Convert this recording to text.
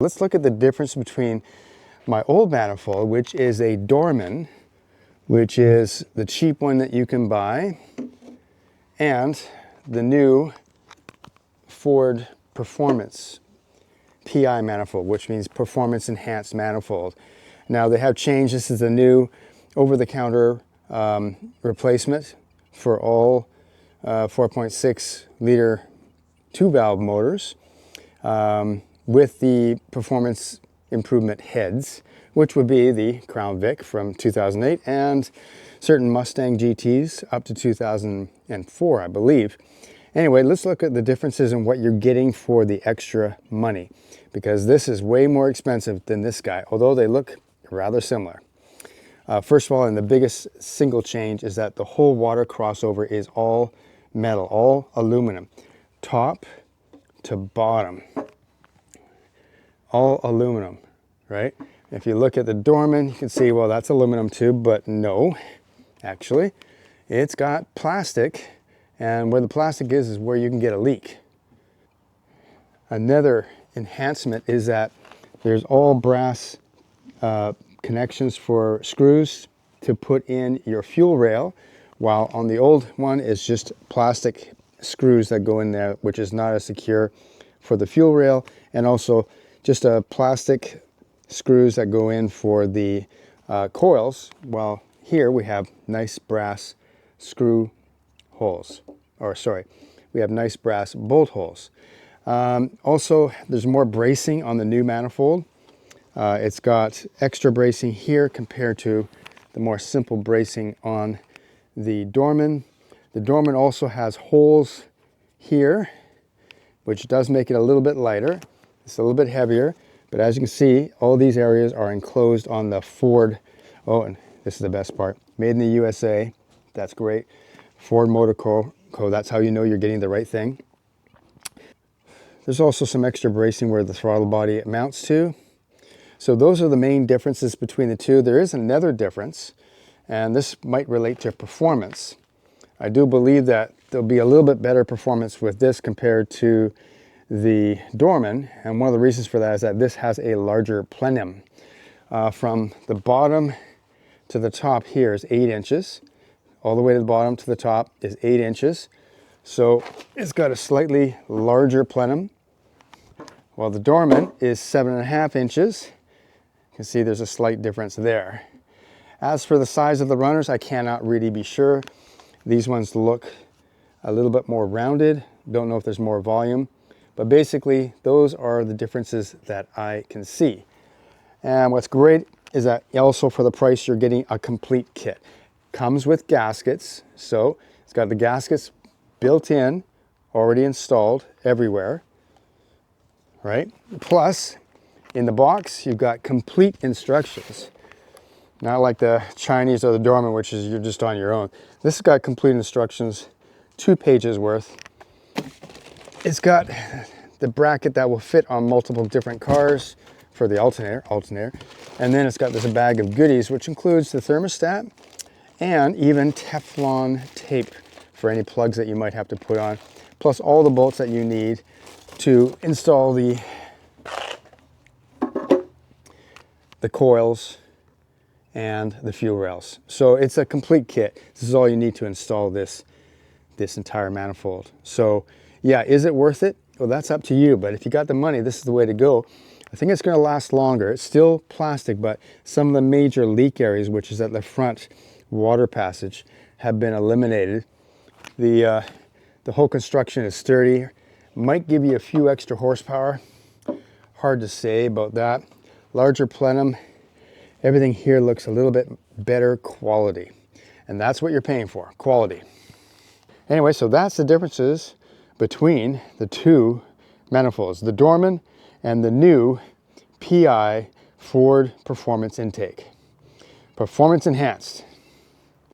Let's look at the difference between my old manifold, which is a Dorman, which is the cheap one that you can buy, and the new Ford Performance PI manifold, which means Performance Enhanced Manifold. Now they have changed. This is a new over-the-counter replacement for all 4.6 liter 2-valve motors with the performance improvement heads, which would be the Crown Vic from 2008 and certain Mustang GTs up to 2004, I believe. Anyway, let's look at the differences in what you're getting for the extra money, because this is way more expensive than this guy, although they look rather similar. First of all, and the biggest single change is that the whole water crossover is all metal, all aluminum, top to bottom, all aluminum, right? If you look at the Dorman, you can see, well, that's aluminum too, but no, actually, it's got plastic, and where the plastic is where you can get a leak. Another enhancement is that there's all brass connections for screws to put in your fuel rail, while on the old one is just plastic screws that go in there, which is not as secure for the fuel rail, and also just plastic screws that go in for the coils, while here we have nice brass screw holes, or sorry, we have nice brass bolt holes. Also, there's more bracing on the new manifold. It's got extra bracing here compared to the more simple bracing on the Dorman. The Dorman also has holes here, which does make it a little bit lighter. It's a little bit heavier, but as you can see, all these areas are enclosed on the Ford. Oh, and this is the best part. Made in the USA. That's great. Ford Motor Co. That's how you know you're getting the right thing. There's also some extra bracing where the throttle body mounts to. So those are the main differences between the two. There is another difference, and this might relate to performance. I do believe that there'll be a little bit better performance with this compared to the Dorman, and one of the reasons for that is that this has a larger plenum. From the bottom to the top here is 8 inches. All the way to the bottom to the top is 8 inches. So it's got a slightly larger plenum, while the Dorman is 7.5 inches. You can see there's a slight difference there. As for the size of the runners, I cannot really be sure. These ones look a little bit more rounded. Don't know if there's more volume, but basically those are the differences that I can see. And what's great is that also for the price, you're getting a complete kit. Comes with gaskets, so it's got the gaskets built in, already installed everywhere, right? Plus, in the box, you've got complete instructions. Not like the Chinese or the Dorman, which is you're just on your own. This has got complete instructions, 2 pages worth. It's got the bracket that will fit on multiple different cars for the alternator. And then it's got this bag of goodies, which includes the thermostat and even Teflon tape for any plugs that you might have to put on, plus all the bolts that you need to install the coils and the fuel rails. So it's a complete kit. This is all you need to install this entire manifold. So yeah, is it worth it? Well, that's up to you, but if you got the money, this is the way to go. I think it's going to last longer. It's still plastic, but some of the major leak areas, which is at the front water passage, have been eliminated. The whole construction is sturdy. Might give you a few extra horsepower. Hard to say about that. Larger plenum. Everything here looks a little bit better quality. And that's what you're paying for, quality. Anyway, so that's the differences between the two manifolds, the Dorman and the new PI Ford Performance Intake. Performance enhanced.